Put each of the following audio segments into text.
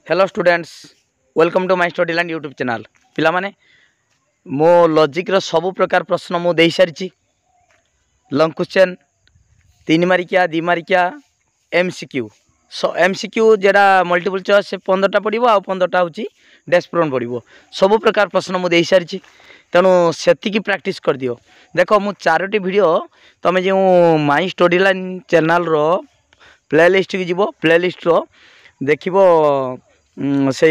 Hello students, welcome to my study land YouTube channel. पिला माने मो लॉजिक रो सब प्रकार प्रश्न मु दे सारी। लॉन्ग क्वेश्चन, 3 मार्किया 2 मार्किया, एमसीक्यू। एमसीक्यू जेटा मल्टीपल चॉइस से 15टा पड़ो आ 15टा हूँ डैश प्रॉब्लम पड़ो। सब प्रकार प्रश्न मु दे सारी, तेणु से प्रैक्टिस कर दियो। देख मु 4टी वीडियो तुम जो माय स्टडी लाइन चैनल रो प्लेलिस्ट की जीव, प्लेलिस्ट रो देखिबो से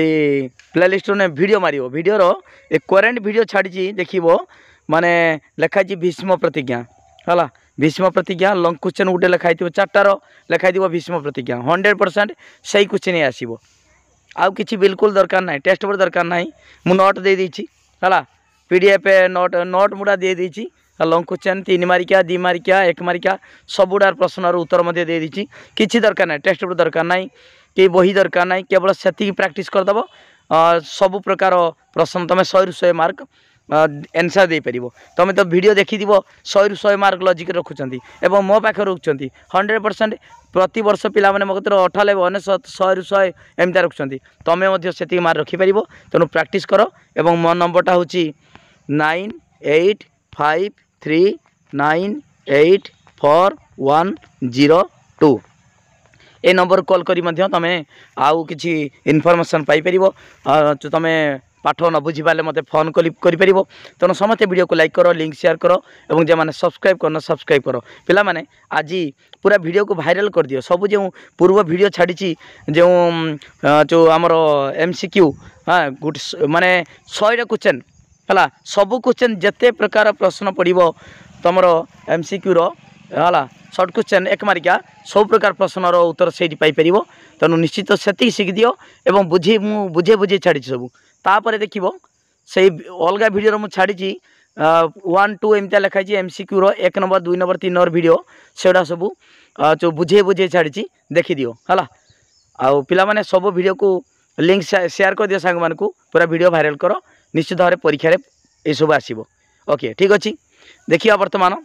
प्लेलिस्ट ने वीडियो मारियो। वीडियो रो एक करेंट वीडियो छाड़ी देखिबो, माने लिखाई भीष्म प्रतिज्ञा है। भीष्म प्रतिज्ञा लॉन्ग क्वेश्चन गोटे लिखाई 4टार लिखाई भीष्म प्रतिज्ञा 100% सही क्वेश्चन आसो। आउ किसी बिल्कुल दरकार ना, टेस्ट बुक दरकार ना। मु नोट दे देछि है, पीडीएफ नोट मुड़ा दे देछि। लॉन्ग क्वेश्चन 3 मार्किया 2 मार्किया 1 मार्किया सबुडार प्रश्नर उत्तर मध्य दे देछि। किसी दरकार ना, टेस्ट बुक दरकार ना कि बही दरकार ना, केवल से प्रैक्टिस करदेव। सबु प्रकार प्रश्न तुम 100 ରୁ 100 मार्क आंसर दे पारिबो। तुम तो वीडियो देखि 100 ରୁ 100 मार्क लॉजिक रखुचंती एवं मो पाखे रखुचंती 100%। प्रति वर्ष पिला माने मगतर 98 99 100 ରୁ 100 एमता रखुचंती। तुमे मध्य सेति मार्क रखि पारिबो। तेणु प्रैक्टिस करो। एवं मो नंबरटा होची 9853984102। ए नंबर कॉल करी मध्य तमे आउ किछि इनफॉरमेशन पाई परिबो। तमे पाठ न बुझी पाले मते फोन करि परिबो। तेणु समस्त वीडियो को लाइक करो, लिंक शेयर करो एवं जे माने सब्सक्राइब करना सब्सक्राइब करो। पिला माने आज पूरा वीडियो को वायरल कर दियो। सब जो पूर्व वीडियो छाड़ी जो आमर एमसीक्यू, हाँ गुड माने 100टा क्वेश्चन है। सब क्वेश्चन जिते प्रकार प्रश्न पड़ो तुम एमसीक्यू रो है, शॉर्ट क्वेश्चन 1 मार्किया सब प्रकार प्रश्नर उत्तर से पाई। तेणु निश्चित से शिखि दियो एवं बुझे बुझे छाड़ी सब। तापर देखो से अलग वीडियो मुझे छाड़ी 1 2 एमती लिखाई एमसीक्यू रो 1 नंबर 2 नंबर 3 नंबर वीडियो सेटा सब जो बुझे छाड़ी देखी दियो है। आउ पिला माने सब वीडियो को लिंक शेयर कर दियो सांग मानकू, पूरा वीडियो वायरल करो। निश्चित भाव परीक्षा ये सब आसो। ओके ठीक अच्छे। देखिए वर्तमान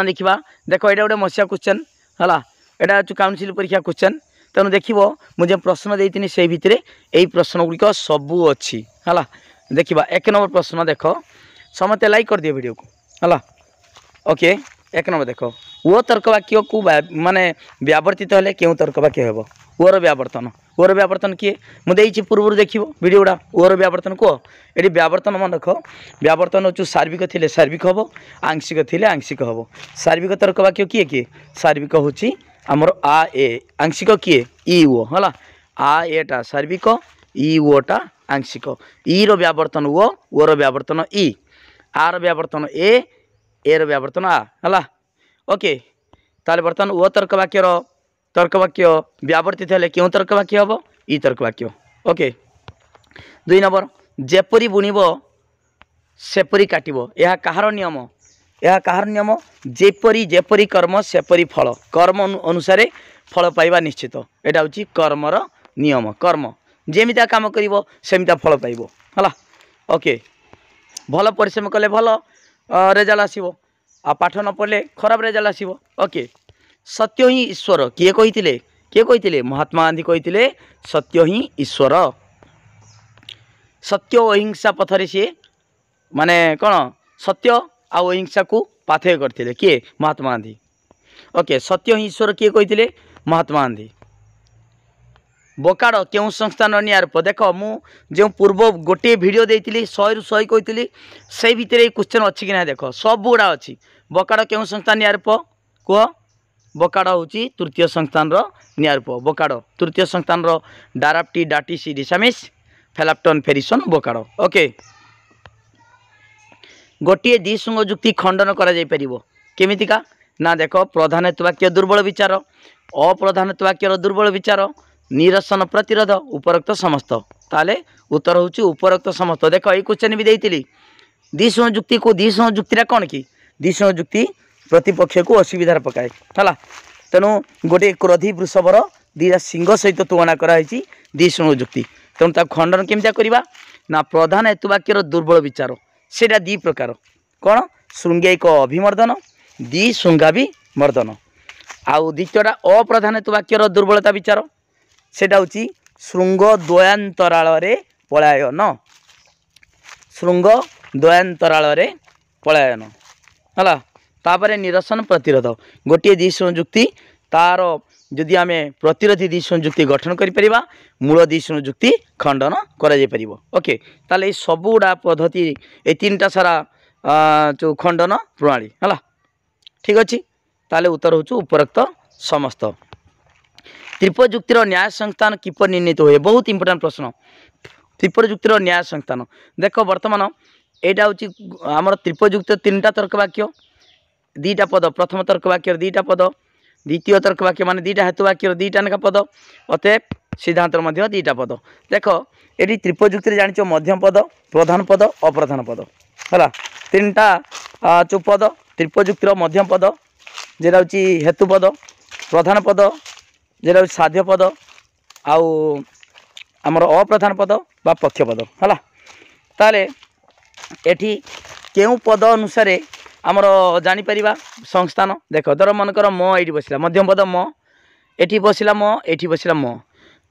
देखा देख ये गोटे मसीहा क्वेश्चन है, यहाँ काउंसिल परीक्षा क्वेश्चन। तेणु देखो मुझे प्रश्न देती से भितर यही प्रश्न गुड़िक सबू अच्छी है। देखा 1 नंबर प्रश्न देख, समस्त लाइक कर दियो वीडियो को है। ओके 1 नंबर देख, वो तर्कवाक्य को माने व्यावर्तित हेले क्यों तर्कवाक्य हेब? ओर व्यावर्तन। ओर व्यावर्तन किए मुझे पूर्व देखिए वीडियो गुड़ा। ओर व्यावर्तन कह ये व्यावर्तन मन रख। व्यावर्तन हो सार्विक थे सार्विक हम, आंशिक थे आंशिक हम। सार्विक तर्कवाक्य किए किए? सार्विक हूँ आमर आ ए, आंशिक किए इ ओ है। आ एटा सार्विक, इ ओटा आंशिक। इ रो व्यावर्तन ओ रो व्यावर्तन इ, आर व्यावर्तन ए रो व्यावर्तन आ है। ओके ताले बर्तमान ओ तर्कवाक्य व्यावर्तित हेले क्यों तर्कवाक्य हम? इ तर्कवाक्य। ओके 2 नंबर, जेपरी बुणिब सेपरी काटिब, यह कहार नियम? यह कहार नियम? जेपरी जेपरी कर्म सेपरी फल। कर्म अनुसार फल पाइबा निश्चित। यहाँ हूँ कर्मर नियम। कर्म जेमिता काम करिवो सेमिता फल पाइबो है। ओके भल परिश्रम कले भल रेजल्ट आसीबो, आ पाठ न पढ़ले खराब रेजल्ट आसीबो। ओके सत्य ही ईश्वर किए कहिथिले? किए कहिथिले? महात्मा गांधी कहिथिले सत्य ही ईश्वर। सत्य और अहिंसा पथरे सी माने कौन सत्य आ अहिंसा को पाथेय करथिले किए? महात्मा गांधी। ओके सत्य ही ईश्वर किए कहिथिले? महात्मा गांधी। बोकाड़ क्यों संस्थान निरूप? देख मु पूर्व गोटे वीडियो देती 100 ରୁ 100 कही से भितर क्वेश्चन अच्छी कि ना देख सब गुड़ा अच्छी। बोकाड़ क्यों संस्थान निरूप कह? बोकाड़ हूँ तृतीय संस्थान निरूप। बोकाड़ तृतीय संस्थान डाराप्टी डाटिस डिसामिस फेलाप्टन फेरिसन बोकाड़। ओके गोटे द्विसंग जुक्ति खंडन कमितिका ना देख प्रधानत्वाक्य दुर्बल विचार, अप्रधानत्वाक्यर दुर्बल विचार, निरसन प्रतिरोध, उपरोक्त समस्त। ताले उत्तर हूँ उपरोक्त समस्त। देख ये क्वेश्चन भी देती द्विसंग जुक्ति को, द्विसंग जुक्तिटा कौन कि? द्विसंग जुक्ति प्रतिपक्ष को असुविधार पकाए है। तेणु गोटे क्रोधी वृषभर 2टा सिंह सहित तुलना कराई द्विसंग जुक्ति। तेणु ताक खंडन केमिता करवा ना प्रधान हेतुवाक्यर दुर्बल विचार सेटा 2 प्रकार कौन? शृंगैक अभिमर्दन, द्विशृंगाभिमर्दन। आउ द्वितीयटा अप्रधान हेतुवाक्यर दुर्बलता विचार सेटा हूँ ଶୃଙ୍ଗ ଦ୍ୱୟାନ୍ତରାଳରେ ପଳାୟନ ଶୃଙ୍ଗ ଦ୍ୱୟାନ୍ତରାଳରେ ପଳାୟନ ହେଲା। तापर निरसन प्रतिरोध गोटे द्विशून्य जुक्ति तार जदि आम प्रतिरोधी द्विशून्य जुक्ति गठन करा मूल द्विशून्य जुक्ति खंडन कर ओके ताले सबुड़ा पद्धति ये तीन टा सारा जो खंडन प्रणाली है ठीक अच्छे ताले उत्तर हो उपरोक्त समस्त त्रिपजुक्तिर न्याय संस्थान किपर निर्णीत हुए बहुत इंपोर्टेंट प्रश्न त्रिपजुक्तिर न्याय संस्थान देख बर्तमान यहाँ हूँ आम त्रिपजुक्त तीन टा तर्क वाक्य दीटा पद प्रथम तर्क वाक्य दीटा पद द्वितीय तर्क वाक्य मान दीटा हेतु वाक्य दीटा नेखा पद अतएव सिद्धांत दीटा पद देख ये त्रिपजुक्ति जान मध्यम पद प्रधान पद अप्रधान पद है तीन टा जो पद त्रिपजुक्तिर मध्यम पद जेटा हूँ हेतु पद प्रधान पद जेटा हूँ साध्य पद आउ आमर अप्रधान पद बा पक्ष पद है ताले एठी केउ पद अनुसार आमर जापर संस्थान देख धर मनकर म ये बसला मध्यम पद म एठी बसला म एठी बसला म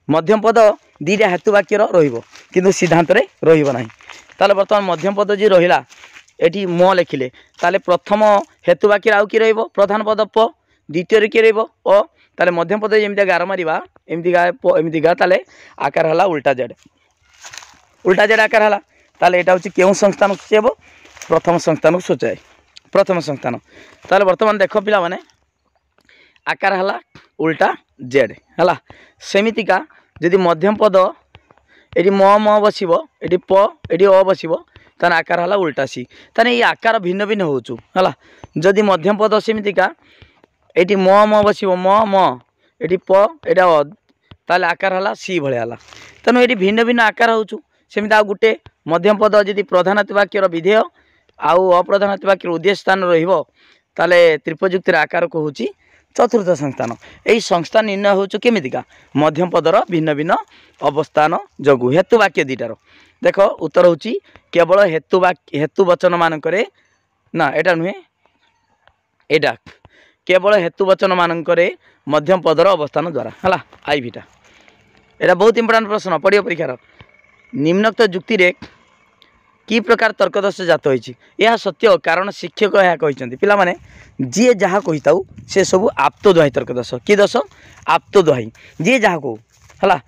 मध्यम पद दीटा हेतु वाक्य रु सिद्धांत रही ताले बर्तमान मध्यम पद जी रहा ये म लिखिले ताले प्रथम हेतु वाक्य आउ कि प्रधान पद प द्वितीय किए अ ताले मध्यम पद जमी गार मारिबा एमती गा ताले आकार है उल्टा जेड आकार है ताले एटा हूँ केउ संस्थान सूचाइब प्रथम संस्थान को सूचाए प्रथम संस्थान ताले बर्तमान देख पिला माने आकार है उल्टा जेड है सेमितिका जदि मध्यम पद ये म बसब ये प ये अ बसब ताने आकार है उल्टा सी ताने ये आकार भिन्न भिन्न होचु है जदि मध्यम पद सेमितिका ये म बसब म ये प ये अ ताले आकार है सी भाया है तेणु ये भिन्न भिन्न आकार होचु सेमिति आ गुटे मध्यम पद जदि प्रधान वाक्यर विधेय आउ अप्रधान वाक्य उद्देश्य स्थान ताले त्रिपजुक्तिर आकार को हूँ चतुर्थ संस्थान यही संस्थान निर्णय होमिका मध्यम पदर भिन्न भिन्न अवस्थान जगु हेतु वाक्य दीटार देख उत्तर हूँ केवल हेतु वचन मानक ना एटा नुहे एटा केवल हेतु वचन मानक मध्यम पदर अवस्थान द्वारा है आईटा एटा बहुत इंपोर्टेंट प्रश्न पड़ो परीक्षार निम्नोक्त जुक्ति रे कि प्रकार तर्कदोष जात होती यह सत्य कारण शिक्षक यह कहते पिला माने जी जहाँ कही था से सब आप्त दुहाई तर्कदोष कि दोष आप्त दुहाई जी जहाँ कहो है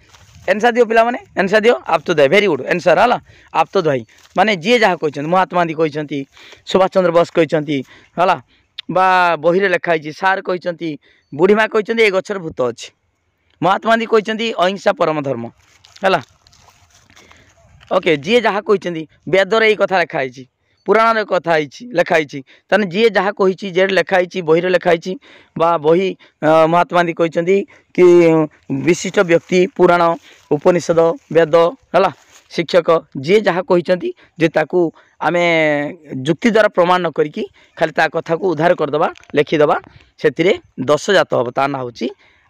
एनसार दियो पिला माने एनसार दियो आप्त दुहाई वेरी गुड एनसार है आप्त दुहाई माने जी जहाँ कहते महात्मा गांधी कहते सुभाष चंद्र बोस कहते है बा बही लिखाई सार कहते बुढ़ीमा कहते ये गचर भूत अच्छी महात्मा गांधी कहते अहिंसा परम धर्म है ओके जी जहाँ कहते वेदर यही कथा लिखाई पुराण कथा लिखाई ताने जी जहाँ कही जे लिखाई बही लिखाई बा बही महात्मा गांधी कहते कि विशिष्ट व्यक्ति पुराण उपनिषद वेद है शिक्षक जी जहाँ कहते जे ताकू आमे जुक्ति द्वारा प्रमाण न करी खाली ता कथा को उद्धार करदे लिखिदे से दोष जात हम ता ना हूँ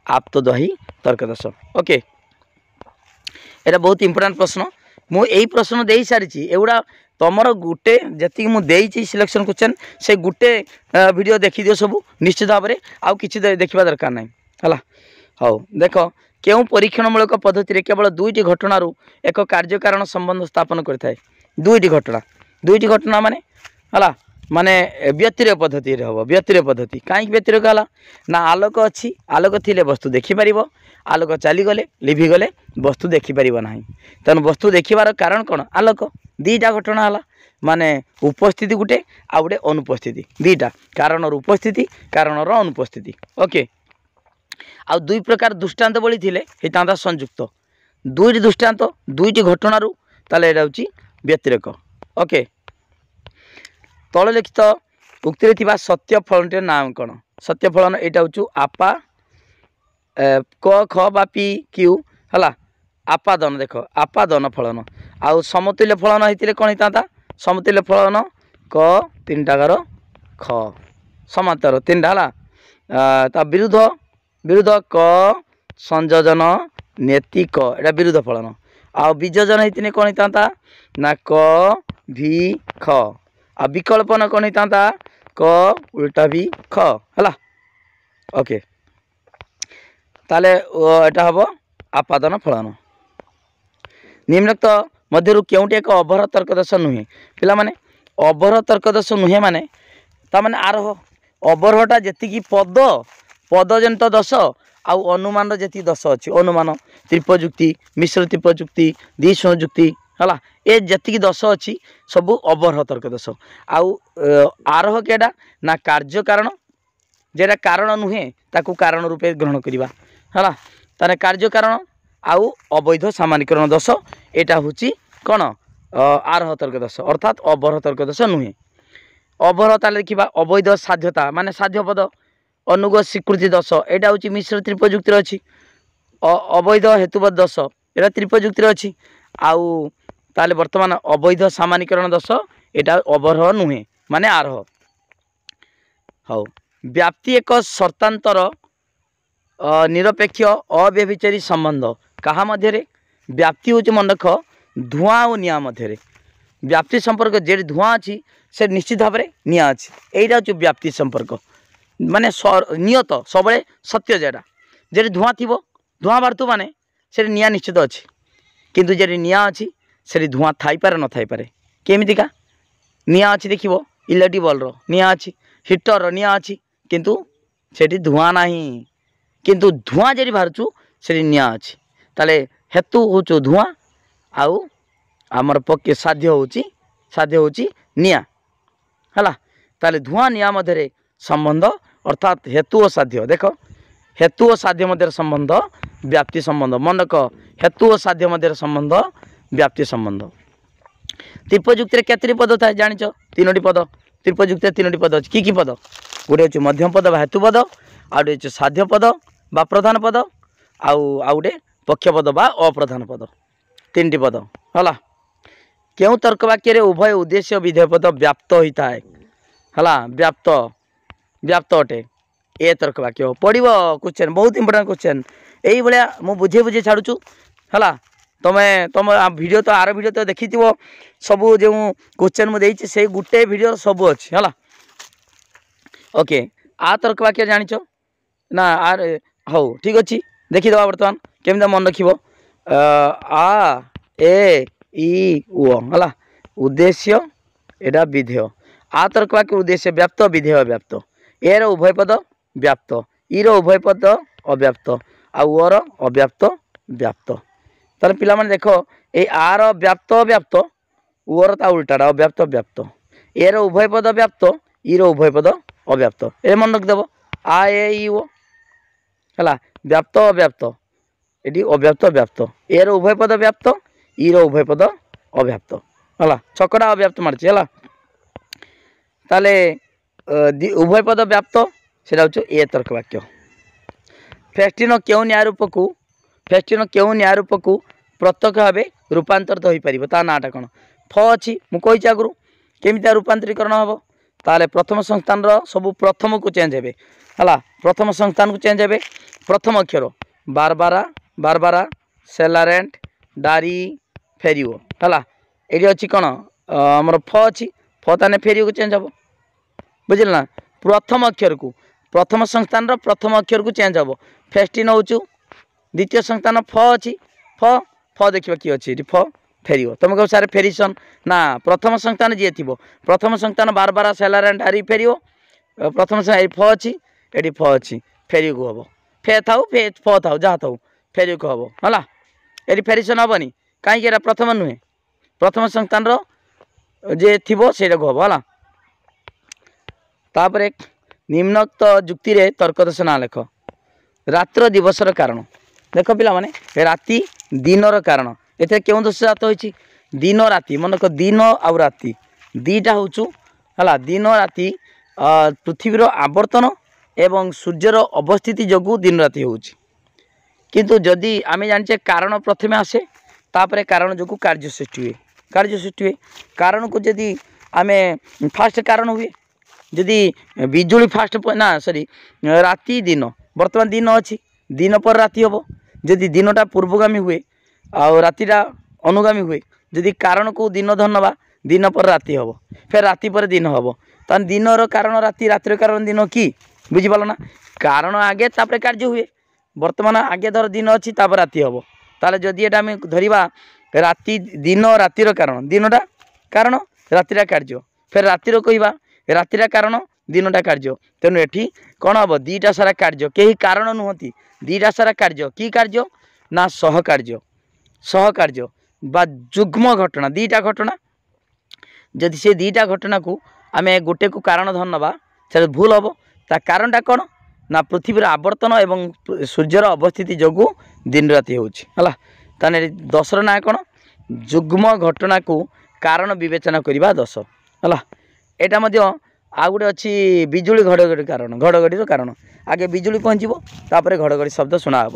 आप्त दुहाई तर्कदोष ओके एटा बहुत इंपोर्टेंट प्रश्न मु यही प्रश्न दे सारी एगुड़ा तुमर गुटे जी मुझे सिलेक्शन क्वेश्चन से गुटे वीडियो देखी दियो सब निश्चित भाव में आउ कि देखा दरकार ना है हाँ देख केउ परीक्षणमूलक पद्धति केवल दुईटी घटनारू एक कार्य कारण संबंध स्थापन करता दुईटी घटना माने है माने व्यतिरेक पद्धति हम व्यतिरेक पद्धति कहीं व्यतिरेक है ना आलोक अच्छी आलोक थिले वस्तु देखिपर आलोक चलीगले लिभिगले वस्तु देखिपर ना तेणु वस्तु देखार कारण कौन आलोक दीटा घटना है माने उपस्थिति गुटे आ गोटे अनुपस्थिति दीटा कारण उपस्थिति कारण अनुपस्थिति ओके आ दुई प्रकार दृष्टांत बड़ी थिले होता संयुक्त दुईटी दृष्टांत दुईटी घटनारू ताले एटा होची व्यतिरेक ओके तल लिखित उक्ति थिबा सत्य फलन नाम कौन सत्य फलन यहाँ हूँ आपा क ख बा पी क्यू है आपादन देख आपादन फलन आउ समतुल्य फलन होते कौन होता समतुल्य फलन क तीन टाकर ख समांतर तीन टा है विरुद्ध विरुद्ध क संयोजन नेति क एटा विरुद्ध फलन आ वियोजन होते कौन होता ना क भी ख आ विकल्पन कौन होता क उल्टा भी ख है ओके ताले एटा हम आपादन फलन निम्नोक्त मध्यरु केउटी एक अवरोह तर्क दोष नुहे पिला माने अवरोह तर्क दोष नुहे माने ता माने आरोह अवरोहटा जेतिकी पद पदजनित दोष आउ अनुमान जी दोष अच्छी अनुमान त्रिपजुक्ति मिश्र त्रिपजुक्ति द्विसंयुक्ति है ए जी दोष अच्छी सबू अवरोह तर्क दोष आउ आरोह केटा ना कार्य कारण जेटा कारण नुहे ताकू कारण रूपे ग्रहण करवा है तार कार्य कारण आउ अवैध सामान्यकरण दोष एटा हूँ कौन आरोह तर्क दोष अर्थात अवरोह तर्क दोष नुहे अवरोह ताले देखा अवैध साध्यता माने साध्य पद अनुग स्वीकृति दोष यहाँ हूँ मिश्र त्रिपजुक्ति अच्छी अवैध हेतुबद्ध दोष यहाँ त्रिपजुक्ति अच्छी आउ ताले वर्तमान अवैध सामान्यकरण दोष यहाँ अवरोह नुहे माने आरोह हाँ व्याप्ति एक शर्तांतर निरपेक्ष अव्यभिचारी संबंध कहा मध्य व्याप्ति हूँ मन रख धुआं और निआ मध्य व्याप्ति संपर्क जे धुआं अच्छी से निश्चित भाव में निआ अच्छी यहीटा हूँ व्याप्ति संपर्क माने नियत सब सत्य जेटा जे धुआं थी धुआं बाहर माने से निआ निश्चित अच्छी किंतु जे निआ अच्छी से धुआं थाई पारे न थाई पारे केमितिका निआ अच्छी देखिए इलेक्ट्रिक बल्बर निआ अच्छी हिटर निआ अच्छी किंतु सेठी धुआं नाही किंतु धुआं जे बाहर से निआ अच्छी ताले हेतु हूँ धुआं आउ आमर पक्के साध्य हूँ निआ है ताले धुआं निआ मध्य संबंध अर्थात हेतु और साध्य देख हेतु और साध्य मध्य संबंध व्याप्ति संबंध मन रख हेतु और साध्य मध्य संबंध व्याप्ति संबंध त्रिपजुक्ति केतरी पद था जानिच तीनोटी पद त्रिपजुक्ति तीनोटी पद अच्छी कि पद गोटे हूँ मध्यम पद हेतु पद आउटे हूँ साध्य पद बा प्रधान पद आउटे पक्ष पद बा अप्रधान पद तीन पद है क्यों तर्क वाक्य उभय उद्देश्य विधेय पद व्याप्त होता है व्याप्त व्याप्त अटे ए तर्क वाक्य पढ़व क्वेश्चन बहुत इंपोर्टेंट क्वेश्चन यही भाया मुझे बुझे बुझे छाड़ू है तुम्हें तुम वीडियो तो आर वीडियो तो देखी सबू जो क्वेश्चन मुझे से गोटे वीडियो सब अच्छी है ओके आ तर्क वाक्य जानिच ना आर हो ठीक अच्छे देखीद बर्तमान केमी मन रख आ ए ई उ है उद्देश्य एटा विधेय आ तर्क वाक्य उद्देश्य व्याप्त विधेय व्याप्त एर उभय पद व्याप्त ईर उभय पद अव्याप्त आर अव्याप्त व्याप्त तार पिला माने देखो ए आर व्याप्त व्याप्त उर ता उल्टाटा अव्याप्त व्याप्त एर उभय पद व्याप्त ईर उभय पद अव्याप्त ए मन रखिदेव आ ए ई ओ है व्याप्त अव्याप्त ये अव्याप्त व्याप्त एर उभय पद व्याप्त ईर उभय पद अव्याप्त है छकड़ा अव्याप्त मार्च है ताले उभय पद व्याप्त से ए तर्क वाक्य फेस्टिन क्यों न्यायरूप को फेस्टिन क्यों न्यायरूप को प्रत्यक्ष भाव रूपांतरित हो पार ता नाटा कौन फ अच्छी मुझे आगु केमी रूपांतरीकरण हम ताले प्रथम संस्थान सब प्रथम को चेंज हे है प्रथम संस्थान को चेंज हे प्रथम अक्षर बारबारा बारबारा सेलारेंट डारी फेरिओ है ये अच्छी कौन आमर फ अच्छी फ ताने फेरिओ को चेंज हम बुझल ना प्रथम अक्षर को प्रथम संस्थान प्रथम अक्षर को चेंज हम फेस्टिन हूँ द्वितीय संस्थान फ अच्छी फ फ देखा किए अच्छी फ फेरिओ तुम कह सारे फेरिसन ना प्रथम संस्थान जी थी प्रथम संस्थान बारबारा सेलारेंट डारी फेरिओ प्रथम फ अच्छी ये फ अच्छी फेरिओ को हम फे था फ था जहाँ था फेरिओ को हम है ये फेरिसन हेनी कहीं प्रथम नुहे प्रथम संस्थान जे थी से हम है तापर निम्नोक्त जुक्ति रे तर्कदोष ना लेख रात्र दिवसर कारण देख पिला माने राति दिनर कारण एथे क्यों दोष जात होइछि दिन राति मन को दिन आउ राति दीटा होचु हला दिन राति पृथ्वीर आवर्तन एवं सूर्यर अवस्थिति जगू दिन राति होउछि किंतु जदि आमे जानिचे कारण प्रथमे आसे तापरे कारण जगू कार्य सृष्टि हुए कारण को जदि आमे फास्ट कारण हुए जदि बिजुली फास्ट ना सॉरी राति दिन वर्तमान दिन अच्छी दिन पर राति हम जदि दिनटा पूर्वगामी हुए आ रातिटा अनुगामी हुए जदि कारण को दिन धनवा दिन पर राति हम फिर राति पर दिन हम तान दिनर कारण राति रातिर कारण दिन कि बुझिपाल ना कारण आगे तापर कार्य हुए वर्तमान आगे धर दिन अच्छी तापर राति हम ताले जदि एटा आम धरिबा राति दिन रातिर कारण दिनटा कारण रातिरा कार्य फिर रातिर कहवा रातिरा कारण दिनटा कार्य तेणु एठी कौन हम दीटा सारा कार्य कहीं कारण नुहति दीटा सारा कार्य कि कार्य ना सहकार्य बा जुग्म घटना दीटा घटना जदि से दीटा घटना को आम गोटे को कारण धरनवा से भूल हम ता कारणटा कौन ना पृथ्वीर आवर्तन एवं सूर्यर अवस्थिति जोगु दिन राति होगा ताने दशर ना कौन जुग्म घटना को कारण विवेचना करवा दश है यहाँ आउ गोटे अच्छी बिजुली घड़घड़ी कारण घड़घड़ी कारण आगे बिजुली पहुँचर घड़घड़ी शब्द शुणा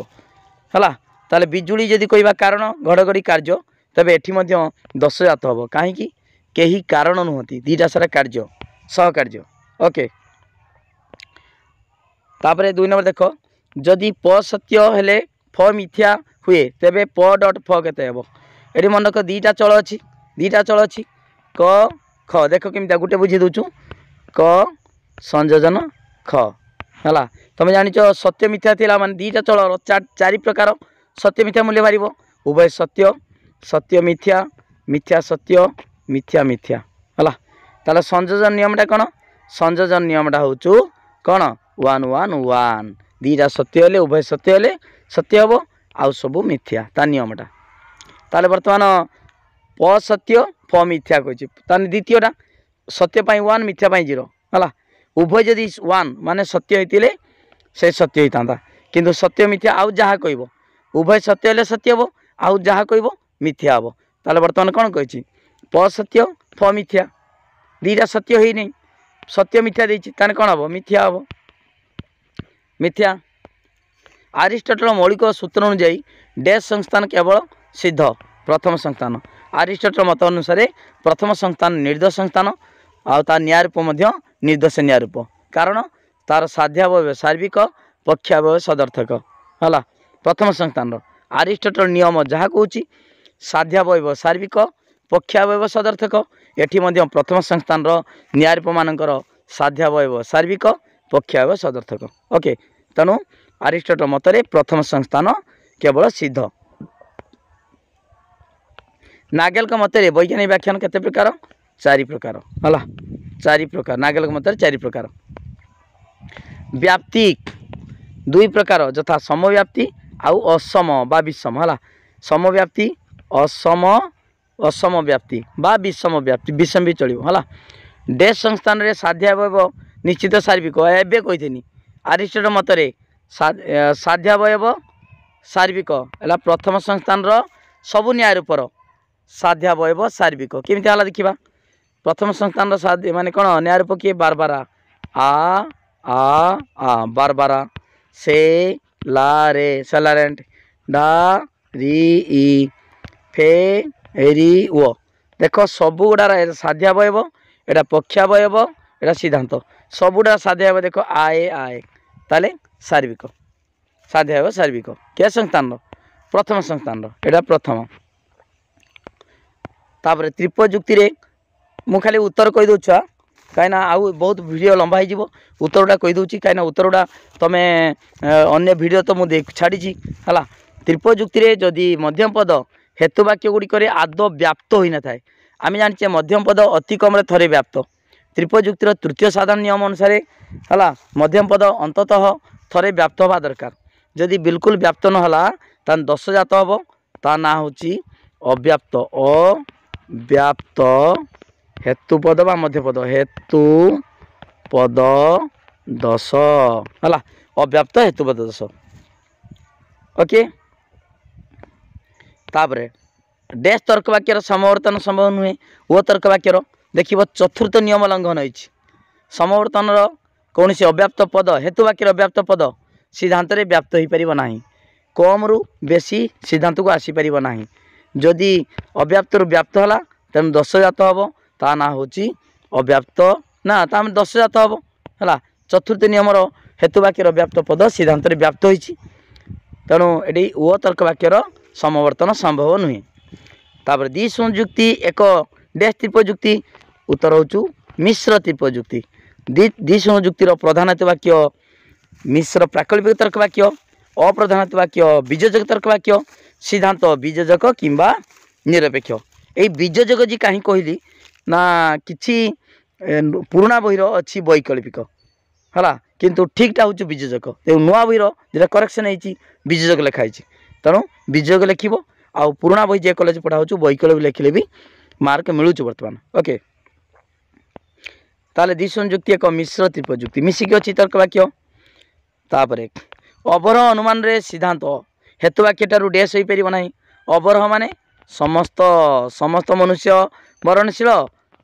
है ताले बिजुली जदि कहवा कारण घड़घड़ी कार्य तबे एठी मध्य दश जात हम कहीं कहीं कारण नुहति दीटा सारा कार्य सहकार्य ओके तापरे 2 नंबर देख जदि प सत्य हेले फ मिथ्या हुए तेबे प डट फ केते हेबो एठी मन रख दीटा चल अछि क ख देख केमिता गुटे बुझी दउछु क संयोजन ख हला तुम जानिच सत्य मिथ्या थिला माने दीटा चल चारि प्रकार सत्य मिथ्या मूल्य बारिबो उभय सत्य सत्य मिथ्या मिथ्या सत्य मिथ्या मिथ्या हला ताले संयोजन नियमटा कोन संयोजन नियमटा होचु कोन 1 1 1 दीटा सत्य हेले उभय सत्य हेले सत्य हबो आउ सब मिथ्या ता नियमटा ताले वर्तमान प सत्य फ मिथ्या कहछि ताने द्वितीयटा सत्य पाई 1 मिथ्या पाई 0 हला उभय जदि 1 माने सत्य हेतिले से सत्य होइतांता किंतु सत्य मिथ्या आउ जहा कहबो उभय सत्य हेले सत्य हबो आउ जहा कहबो मिथ्या हबो ताले वर्तमान कोन कहछि प सत्य फ मिथ्या दीटा सत्य हेइ नै सत्य मिथ्या देछि ताने कोन हबो मिथ्या हबो मिथ्या अरिस्टोटल मौलिक सूत्र अनुଯାयी डैश संस्थान केवल सिद्ध प्रथम संस्थान अरिस्टोटल मत अनुसार प्रथम संस्थान निर्दोष संस्थान आ न्यायरूप निर्दोष न्यायरूप कारण तार साध्यावय सार्विक पक्षावय सदर्थक है प्रथम संस्थान अरिस्टोटल नियम जहाँ कहूँ साध्यावय सार्विक पक्षावय सदर्थक एटी प्रथम संस्थान न्यायरूप मानकर साध्यावय सार्विक पक्षावय सदर्थक ओके तेणु अरिस्टोटल मतरे प्रथम संस्थान केवल सिद्ध नागेल मतरे वैज्ञानिक व्याख्यान केते प्रकार 4 प्रकार है 4 प्रकार नागेल मतरे 4 प्रकार व्याप्ति 2 प्रकार यथा समव्याप्ति आउ असम बा विषम है समव्याप्ति असम व्याप्ति बा विषम व्याप्ति विषम भी चलो है डैश संस्थान रे साध्यावय निश्चित सार्विक एवं कही अरिस्टोटल मतरे साध्यावय सार्विक है प्रथम संस्थान सबु न्यायरूपर साध्यावय सार्विक केमिति हला देखिबा प्रथम संस्थान साध्य माने कोन न्यायरूप किए बारबारा आ बारबारा से ला रे सेलारेंट डा री ई फे री ओ देखो सबु गुडा साध्यावय एटा पक्षावय एटा सिद्धांत सबुडा साध्यावय देखो आए आए ताले सार्विक साध्यावय सार्विक के संस्थान प्रथम संस्थान एटा प्रथम तापर त्रिपजुक्ति रे मु खाली उत्तर कहि दउ छा कहीं आउ बहुत वीडियो लंबा हो उत्तरटा कही दूसरी कहीं उत्तरटा तुम अन्य वीडियो तो मुझे छाड़ी है त्रिपजुक्ति रे जदि मध्यम पद हेतुवाक्य गुड़िक आदौ व्याप्त होना थाए आम जाने मध्यम पद अति कम थे व्याप्त त्रिपजुक्तिर तृतीय साधारण नियम अनुसार है मध्यम पद अंततः थे व्याप्त हवा दरकार जदि बिल्कुल व्याप्त नहला तान 10 जात हम ता ना हूँ अव्याप्त अव्याप्त हेतु पद बा मध्य पद हेतु पद 10 है अव्याप्त हेतु पद 10 ओके तापरे डैश तर्क वाक्यर समवर्तन संभव नुहे वो तर्क वाक्यर देखिए चतुर्थ नियम लंघन हो समवर्तन कौन सी अव्याप्त पद हेतु वाक्यर अव्याप्त पद सिद्धांत रे व्याप्त हो पार ना कम रु बेसी सिद्धांत को आसीपर ना जदि अव्याप्त रु व्याप्त है तेन 10 जात हम ता ना हूँ अव्याप्त ना ताम 10 जात हम है चतुर्थ नियम हेतु वाक्यर व्याप्त पद सिद्धांत रे व्याप्त होती तेणु ये ओ तर्क वाक्यर समवर्तन संभव नुहे तापर द्विसंयुक्ति एक डैश त्रिपजुक्ति उत्तर हो मिश्र त्रिपजुक्ति द्विसंयुक्तिर प्रधान वाक्य मिश्र प्राकल्पिक तर्क वाक्य अप्रधान वाक्य बीजोजक तर्क वाक्य सिद्धांत बीजोजक किंबा निरपेक्ष यही बीजयोगी कहीं कहली ना कि पुराणा बहीर अच्छी वैकल्पिक है किंतु ठीकटा हूँ बीजयोग नुआ बहीर जो करेक्शन होती बीजयोग लिखाई तेणु बीजयोग लिख आउ पुराणा बही जे कॉलेज पढ़ा हो वैकल्पिक लिखिले भी मार्क मिलूँ बर्तमान ओके ताले द्विसंजुक्ति एक मिश्र त्रिपजुक्ति मिसिक अच्छी तर्क वाक्य तापर अवरोह अनुमान रे सिद्धांत हेतु वाक्यटारू डैश हो पार ना अवरोह माने समस्त समस्त मनुष्य मरणशील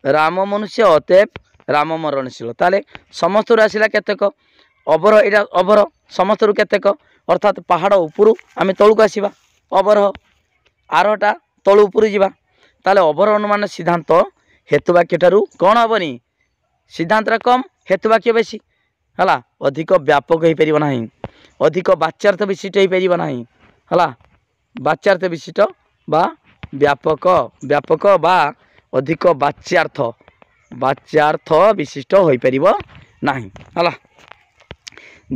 राम मनुष्य अतएव राम मरणशील ताले समस्त आसला केतेक अवरोह यहाँ अवरोह समस्त केतेक अर्थात पहाड़ उपरू आम तलू आसवा अवरोह आरटा तलू उपरू जावा ताले अवरोह अनुमान सिद्धांत हेतु वाक्यटारू कौन हेनी सिद्धांत कम हेतु वाक्य बेसी है अधिक व्यापक हो पार ना अधिक वाच्यार्थ विशिष्ट हो पार ना है वाच्यार्थ विशिष्ट बा व्यापक व्यापक बा अधिक वाच्यार्थ वाच्यार्थ विशिष्ट हो पार ना है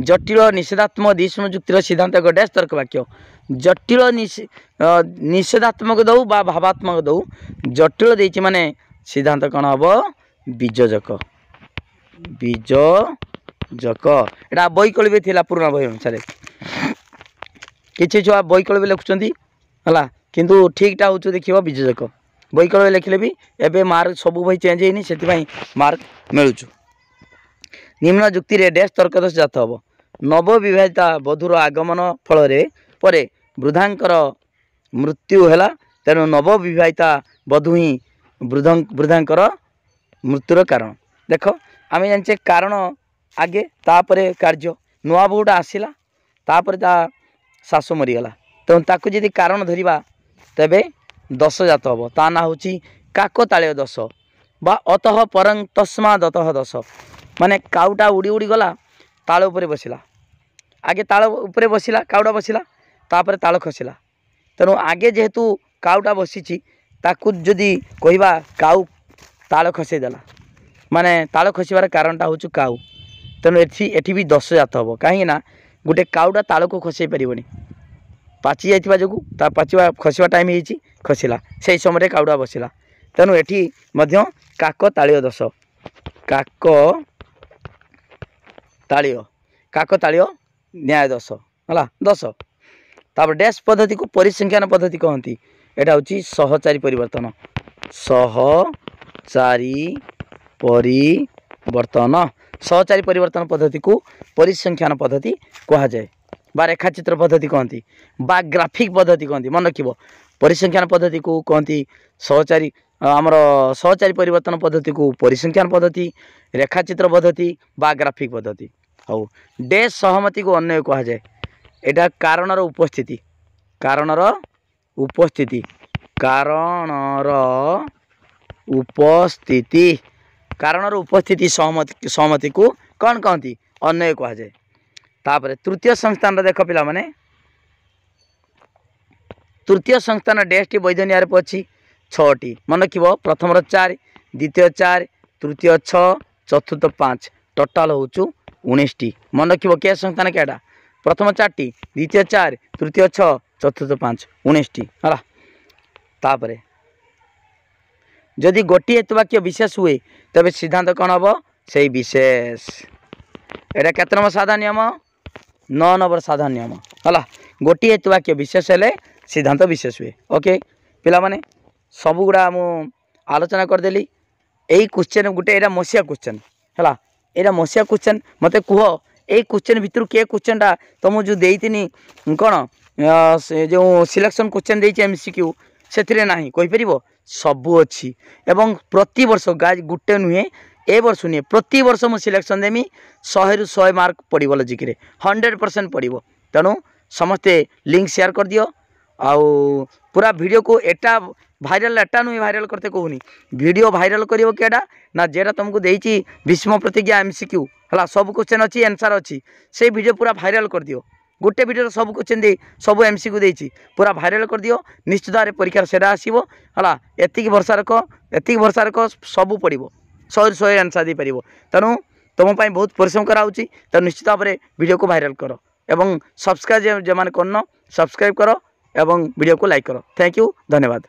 जटिल निषेधात्मक द्विसंजुक्तिर सिद्धांत एक डैश तर्क वाक्य जटिल निषेधात्मक दौ बा भावात्मक दौ जटिल देछि माने सिद्धांत कौन हम बीजयोजक बीजयोजक एटा वैकल्पिक थिला पुराना बही अनुसार किछि छुआ वैकल्पिक लिखुचंती हला किंतु ठीकटा हूँ देखिए बीजयोजक वैकल्पिक लिखिले भी एबे मार्क सब बही चेंज होनी से मार्क मिलूँ निम्न जुक्ति रे डैश तर्क दोष जात हम नवविवाहिता बधूर आगमन फल पर वृद्धांकर मृत्यु है तेणु नवविवाहिता बधू ही वृद्धांकर मृत्युर कारण देख आम जाने कारण आगे तापर कार्य नुआ बोटा आसला तापर ता शाशु मरीगला तेणु ताकू यदि कारण धरिबा तेबे दश जात हम ता ना हूँ काकतालीय दश बा अतः परं तस्माद अतः दश माने काउटा उड़ी उड़ी गला ताल उपरे बसिला आगे ताल उपरे बसिला काउटा बसिला तापर ताल खसिला तेणु आगे जेहेतु काउटा बसी ताकू जदि कहवा काउ ताल खसईदेला माने ताल खसबार कारणटा हूँ काउ तेणु एठी भी दश जात हम कहीं गोटे काउटा ताल को खसई पारिबनी पाची जाइथिबा जोगु ता पाचिबा खसवा टाइम होईची खसिला से समय काउटा बसिला तेणु एठी मध्य काकतालीय दश काकतालीय न्याय दश है दश तापर डैश पद्धति को परिसंख्यान पद्धति कहती एटा हूँ सहचारी परिवर्तन सहचारी परिवर्तन सहचारी परिवर्तन पद्धति को परिसंख्यान पद्धति कह जाए बा रेखाचित्र पद्धति कहती बा ग्राफिक पद्धति कहती मन रखिब परिसंख्यान पद्धति को कहती सहचारी आमर सहचारी परिवर्तन पद्धति को परिसंख्यान पद्धति रेखाचित्र पद्धति बा ग्राफिक पद्धति हौ डैश सहमति को अन्य कह जाए एटा कारणर उपस्थिति कारणर उपस्थिति कारणर उपस्थिति सहमति को कौन कहती अन्य कह जाए तापर तृतीय संस्थान देख पिला माने तृतीय संस्थान डैश टी वैध न्याय अच्छी 6टी मन रखिब प्रथम 4 द्वितीय 4 तृतीय 6 चतुर्थ 5 टोटाल हूँ 19टी मन रखिब के संस्थान केटा प्रथम 4टी द्वितीय 4 तृतीय 6 चतुर्थ 5 19टी है तापर जदि गोटे हेतु वाक्य विशेष हुए तबे सिद्धांत कौन हम से विशेष एटा केते नंबर साधारण नियम 9 नंबर साधारण नियम है गोटे हेतु वाक्य विशेष हेले सिद्धांत विशेष हुए ओके पिला माने सब गुड़ा मु आलोचना करदेली यही क्वेश्चन गोटे यहाँ मसीहा क्वेश्चन है यहाँ मसीहा क्वेश्चन मत कह यही क्वेश्चन भितर किए क्वेश्चन तुम जो देनी कौन जो सिलेक्शन क्वेश्चन देती एमसीक्यू से ना कहीपर सबू अच्छी एवं प्रति वर्ष गाज गोटे नुहे ए वर्ष नुहे प्रति वर्ष मुझे सिलेक्शन देमी 100 ରୁ 100 मार्क पड़ो लजिक्रे 100% पड़ो तेणु समस्ते लिंक शेयर कर दियो आउ पूरा वीडियो को एटा भाइराल एटा नुहे भाइराल करते कहूनी वीडियो भाइराल करियो केडा ना जेटा तुमको देइची भीष्म प्रतिज्ञा एमसीक्यू हला सब क्वेश्चन अच्छी आंसर अच्छी से वीडियो पूरा भाइराल कर दियो गोटे वीडियो सब क्वेश्चन दे सब एमसीक्यू देइची पूरा भाइराल कर दियो निश्चित भाव परीक्षा सेटा आसीबो हला एतिक वर्षा रख सब पड़ो 100 ରୁ 100 आंसर दे पारिबो तेणु तुम बहुत परिश्रम कराउची तो निश्चित भाव वीडियो को भाइराल करो एवं सब्सक्राइब जो मैंने करन सब्सक्राइब करो एवं वीडियो को लाइक करो थैंक यू धन्यवाद।